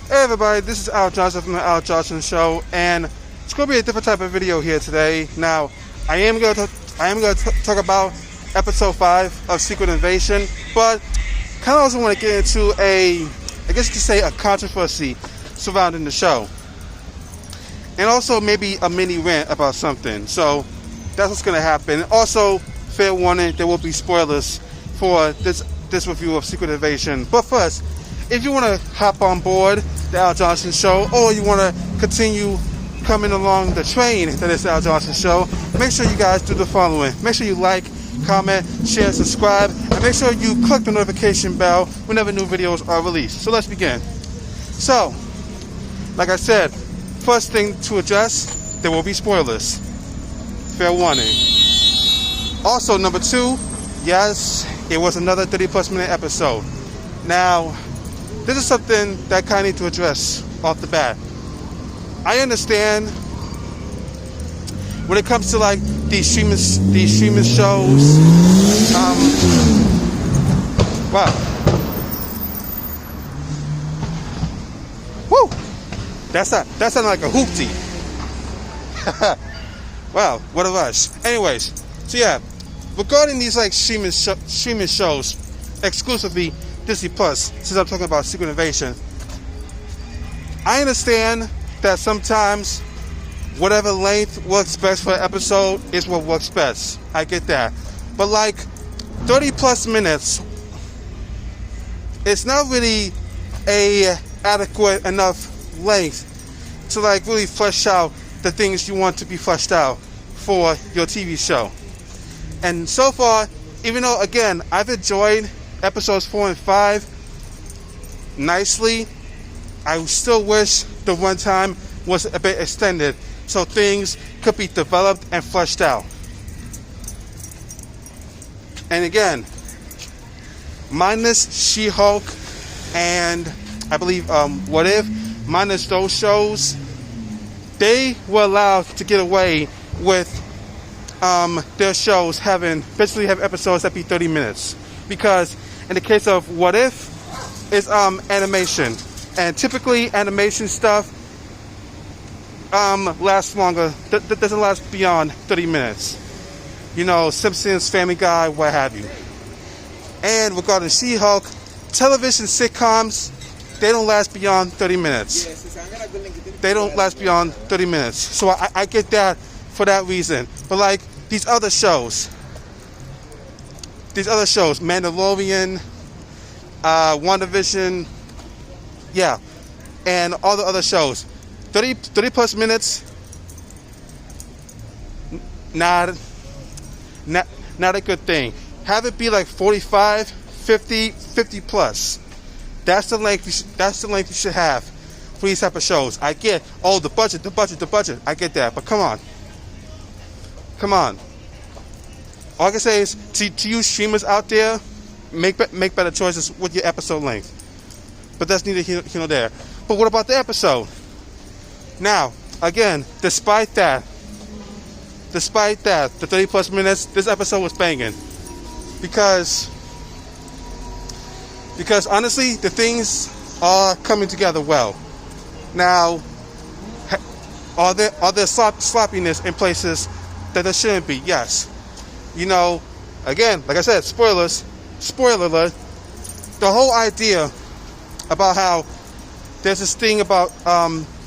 Hey everybody, this is Al Johnson from the Al Johnson Show, and it's going to be a different type of video here today. Now, I am going to talk about episode 5 of Secret Invasion, but kind of also want to get into I guess you could say, a controversy surrounding the show, and also maybe a mini rant about something. So that's what's going to happen. Also, fair warning, there will be spoilers for this review of Secret Invasion. But first, if you want to hop on board the Al Johnson Show, or you want to continue coming along the train that is the Al Johnson Show, make sure you guys do the following. Make sure you like, comment, share, subscribe, and make sure you click the notification bell whenever new videos are released. So let's begin. So, like I said, first thing to address, there will be spoilers. Fair warning. Also, number 2, yes, it was another 30+ minute episode. Now, this is something that I kind of need to address off the bat. I understand when it comes to like these streaming shows. Wow. Woo! That sounded like a hoopty. Wow, what a rush. Anyways, so yeah, regarding these like streaming shows, exclusively Disney Plus, since I'm talking about Secret Invasion, I understand that sometimes whatever length works best for an episode is what works best. I get that. But like 30+ minutes, it's not really a adequate enough length to like really flesh out the things you want to be fleshed out for your TV show. And so far, even though again I've enjoyed episodes 4 and 5 nicely, I still wish the runtime was a bit extended so things could be developed and fleshed out. And again, minus She-Hulk and I believe What If, minus those shows, they were allowed to get away with their shows basically have episodes that be 30 minutes. Because in the case of What If, it's animation. And typically animation stuff lasts longer, doesn't last beyond 30 minutes. You know, Simpsons, Family Guy, what have you. And regarding She-Hulk, television sitcoms, they don't last beyond 30 minutes. They don't last beyond 30 minutes. So I get that for that reason. But like these other shows, Mandalorian, WandaVision, yeah, and all the other shows, 30+ minutes, not a good thing. Have it be like 45, 50 plus. That's the length you should have for these type of shows. I get, the budget. I get that, but come on. All I can say is to you streamers out there, make better choices with your episode length. But that's neither here nor there. But what about the episode? Now, again, despite that, the 30+ minutes, this episode was banging. Because honestly, the things are coming together well. Now, are there sloppiness in places that there shouldn't be? Yes. You know, again, like I said, spoiler alert, the whole idea about how there's this thing about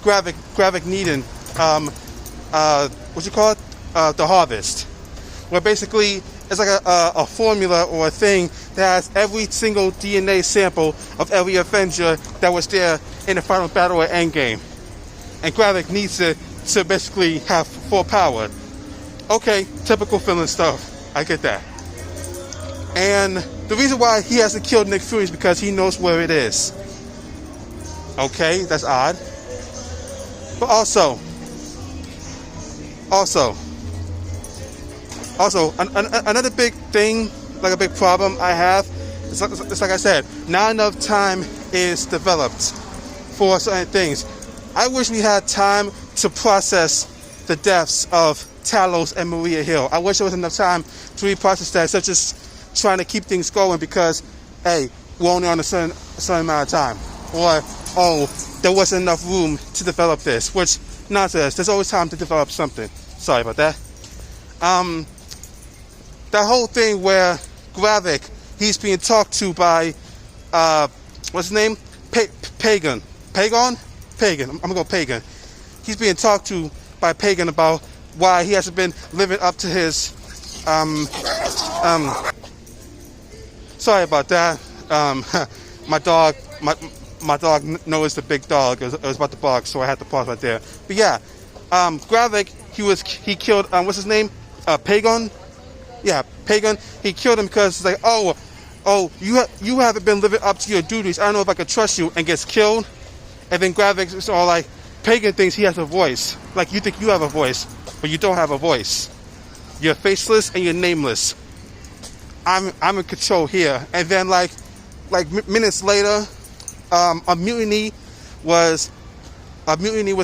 Gravik needing the harvest, where basically it's like a formula or a thing that has every single DNA sample of every Avenger that was there in the final battle at Endgame, and Gravik needs it to basically have full power. Okay, typical villain stuff. I get that. And the reason why he hasn't killed Nick Fury is because he knows where it is. Okay, that's odd. But also, another big thing, like a big problem I have, it's like I said, not enough time is developed for certain things. I wish we had time to process the deaths of Talos and Maria Hill. I wish there was enough time to reprocess that, such as trying to keep things going because, hey, we're only on a certain amount of time. Or, there wasn't enough room to develop this, which nonsense. There's always time to develop something. Sorry about that. That whole thing where Gravik, he's being talked to by, what's his name? Pagan. I'm gonna go Pagan. He's being talked to by Pagan about why he hasn't been living up to his, sorry about that. My dog noticed the big dog. It was about to bark, so I had to pause right there. But yeah, Gravik, he killed, what's his name? Pagan? Yeah, Pagan. He killed him because it's like, oh, you haven't been living up to your duties. I don't know if I can trust you, and gets killed. And then Gravik is all like, Pagan thinks he has a voice. Like, you think you have a voice, but you don't have a voice. You're faceless and you're nameless. I'm in control here. And then like minutes later, a mutiny was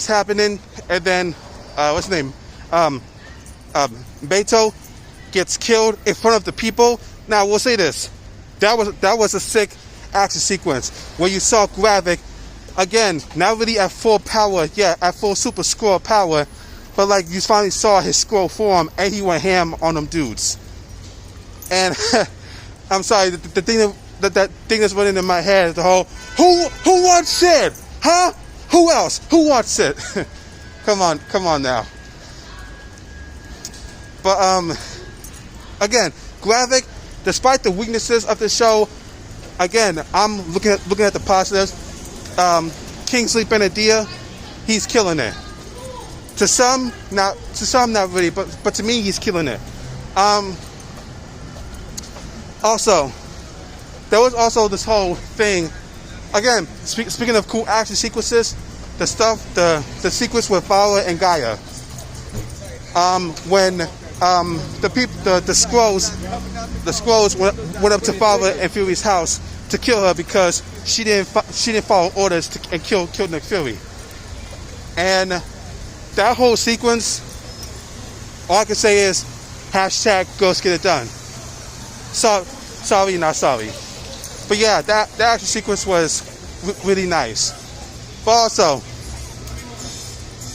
happening, and then what's his name? Beto gets killed in front of the people. Now we'll say this: that was a sick action sequence where you saw Gravik again, not really at full power, at full Super Skrull power, but like you finally saw his Skrull form, and he went ham on them dudes. And I'm sorry, the thing that's running in my head is the whole who wants Sid? Huh? Who else? Who wants Sid? Come on now. But again, Gravik, despite the weaknesses of the show, again, I'm looking at the positives. Kingsley Benadia, he's killing it. To some not really, but to me, he's killing it. Also, there was also this whole thing. Again, speaking of cool action sequences, the sequence with Vala and Gaia. When the Skrulls went up to Vala and Fury's house to kill her because she didn't follow orders and kill Nick Fury. And that whole sequence, all I can say is #Ghost Get It Done. Sorry, not sorry. But yeah, that action sequence was really nice. But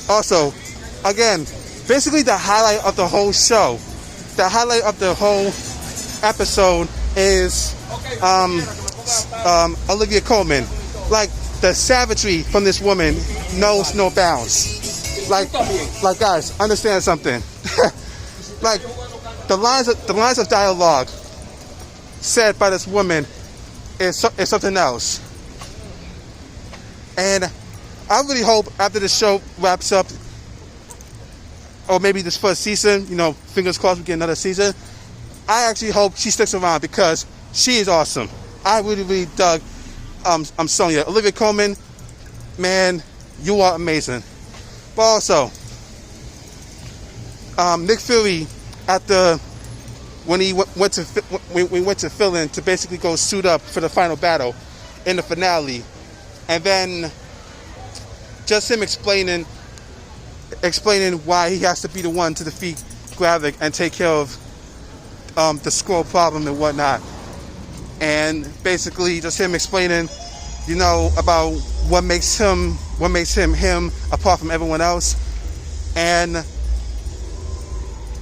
also, again, basically the highlight of the whole show, the highlight of the whole episode is Olivia Colman. Like, the savagery from this woman knows no bounds. Like guys, understand something. Like, the lines of dialogue said by this woman is something else. And I really hope after the show wraps up, or maybe this first season, fingers crossed we get another season, I actually hope she sticks around because she is awesome. I really, really dug Sonya. Olivia Colman, man, you are amazing. But also, Nick Fury, when we went to fill in to basically go suit up for the final battle in the finale, and then just him explaining why he has to be the one to defeat Gravik and take care of the Skrull problem and whatnot, and basically just him explaining, about what makes him apart from everyone else. And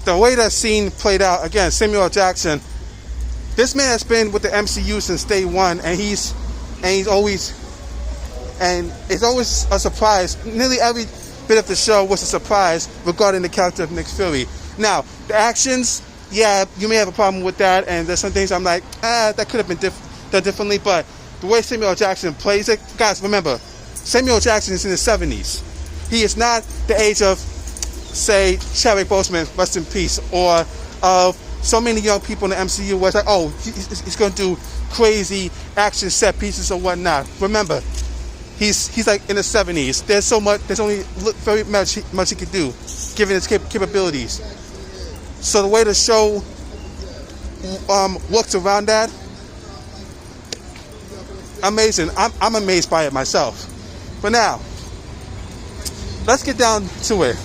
the way that scene played out, again, Samuel L. Jackson, this man has been with the MCU since day one, and it's always a surprise. Nearly every bit of the show was a surprise regarding the character of Nick Fury. Now, the actions, yeah, you may have a problem with that, and there's some things I'm like, that could have been done differently, but the way Samuel L. Jackson plays it, guys, remember, Samuel L. Jackson is in his 70s. He is not the age of, say, Chadwick Boseman, rest in peace, or of so many young people in the MCU where it's like, oh, he's going to do crazy action set pieces or whatnot. Remember, he's like in his 70s. There's only very much he can do, given his capabilities. So the way the show works around that, amazing. I'm amazed by it myself. But now, let's get down to it.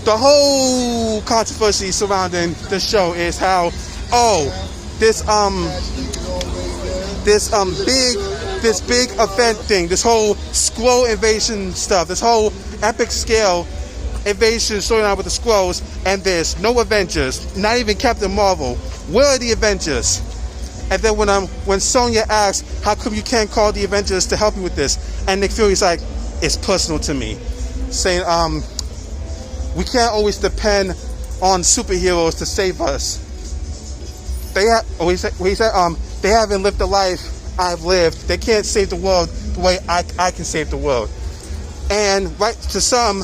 The whole controversy surrounding the show is how, this big this big event thing, this whole Skrull invasion stuff, this whole epic scale invasion storyline with the Skrulls, and there's no Avengers, not even Captain Marvel. Where are the Avengers? And then when Sonya asks, how come you can't call the Avengers to help you with this? And Nick Fury's like, it's personal to me. Saying, we can't always depend on superheroes to save us. They haven't lived the life I've lived. They can't save the world the way I can save the world. And right to some,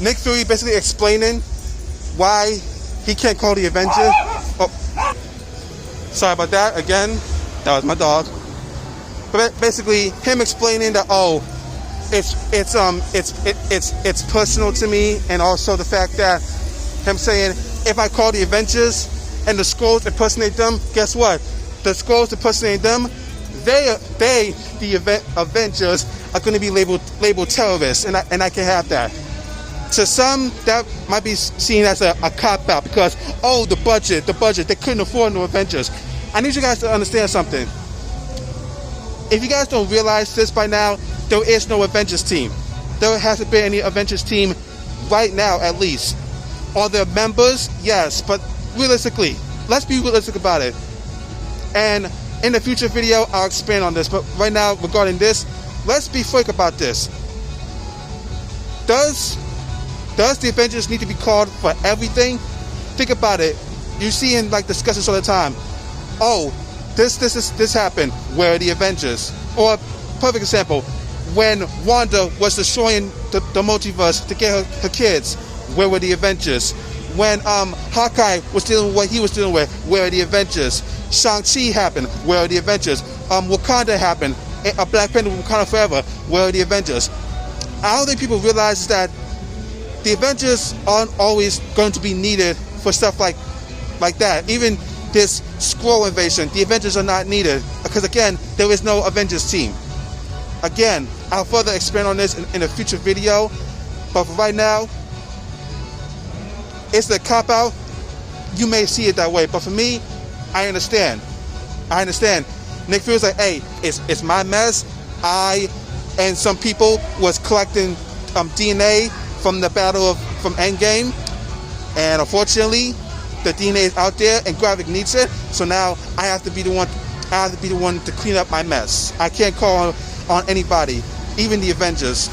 Nick Fury basically explaining why he can't call the Avengers. Oh, sorry about that. Again, that was my dog. But basically, him explaining that it's personal to me, and also the fact that him saying, if I call the Avengers and the Skrulls impersonate them, guess what? The Skrulls impersonate them. The Avengers are going to be labeled terrorists, and I can have that. To some, that might be seen as a cop-out because, the budget, they couldn't afford no Avengers. I need you guys to understand something. If you guys don't realize this by now, there is no Avengers team. There hasn't been any Avengers team right now, at least. Are there members? Yes, but realistically, let's be realistic about it. And in the future video, I'll expand on this. But right now, regarding this, let's be frank about this. Does the Avengers need to be called for everything? Think about it. You see in discussions all the time. This happened. Where are the Avengers? Or perfect example, when Wanda was destroying the multiverse to get her kids, where were the Avengers? When Hawkeye was dealing with what he was dealing with, where are the Avengers? Shang-Chi happened, where are the Avengers? Wakanda happened, Black Panther, Wakanda Forever, where are the Avengers? I don't think people realize that the Avengers aren't always going to be needed for stuff like that. Even this Skrull invasion, the Avengers are not needed because, again, there is no Avengers team. Again, I'll further expand on this in a future video, but for right now, it's the cop-out. You may see it that way, but for me, I understand. Nick Fury's like, hey, it's my mess. I and some people was collecting DNA from the battle from Endgame, and unfortunately, the DNA is out there, and Gravik needs it. So now I have to be the one to clean up my mess. I can't call on anybody, even the Avengers,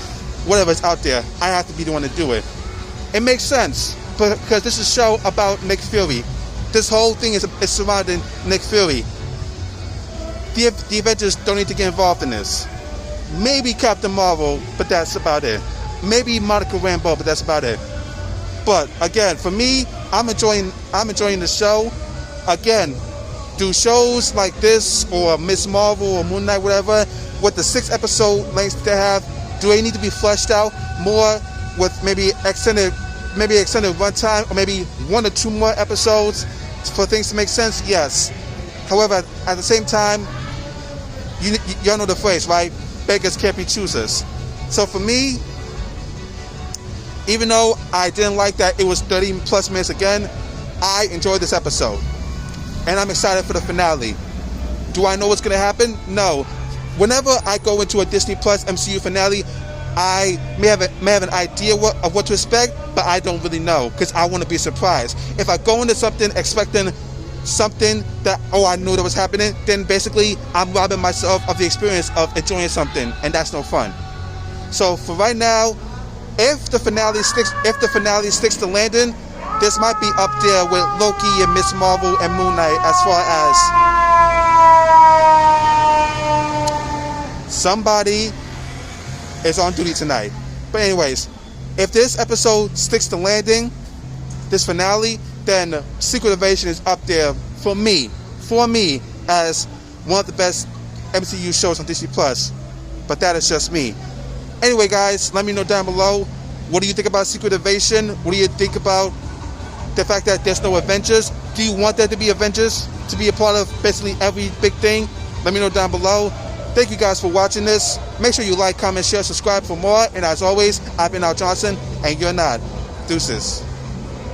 whatever's out there. I have to be the one to do it. It makes sense, because this is a show about Nick Fury. This whole thing is surrounding Nick Fury. The Avengers don't need to get involved in this. Maybe Captain Marvel, but that's about it. Maybe Monica Rambeau, but that's about it. But again, for me, I'm enjoying the show. Again, do shows like this or Miss Marvel or Moon Knight, whatever, with the 6-episode lengths they have, do they need to be fleshed out more with maybe extended runtime, or maybe 1 or 2 more episodes for things to make sense? Yes. However, at the same time, y'all know the phrase, right? Beggars can't be choosers. So for me, even though I didn't like that it was 30 plus minutes again, I enjoyed this episode. And I'm excited for the finale. Do I know what's going to happen? No. Whenever I go into a Disney Plus MCU finale, I may have an idea of what to expect, but I don't really know, because I want to be surprised. If I go into something expecting something that, I knew that was happening, then basically I'm robbing myself of the experience of enjoying something, and that's no fun. So for right now, if the finale sticks to landing, this might be up there with Loki and Miss Marvel and Moon Knight as far as somebody is on duty tonight. But anyways, if this episode sticks to landing, this finale, then Secret Invasion is up there for me as one of the best MCU shows on Disney Plus. But that is just me. Anyway, guys, let me know down below, what do you think about Secret Invasion? What do you think about the fact that there's no Avengers? Do you want there to be Avengers to be a part of basically every big thing? Let me know down below. Thank you guys for watching this. Make sure you like, comment, share, subscribe for more. And as always, I've been Al Johnson, and you're not. Deuces.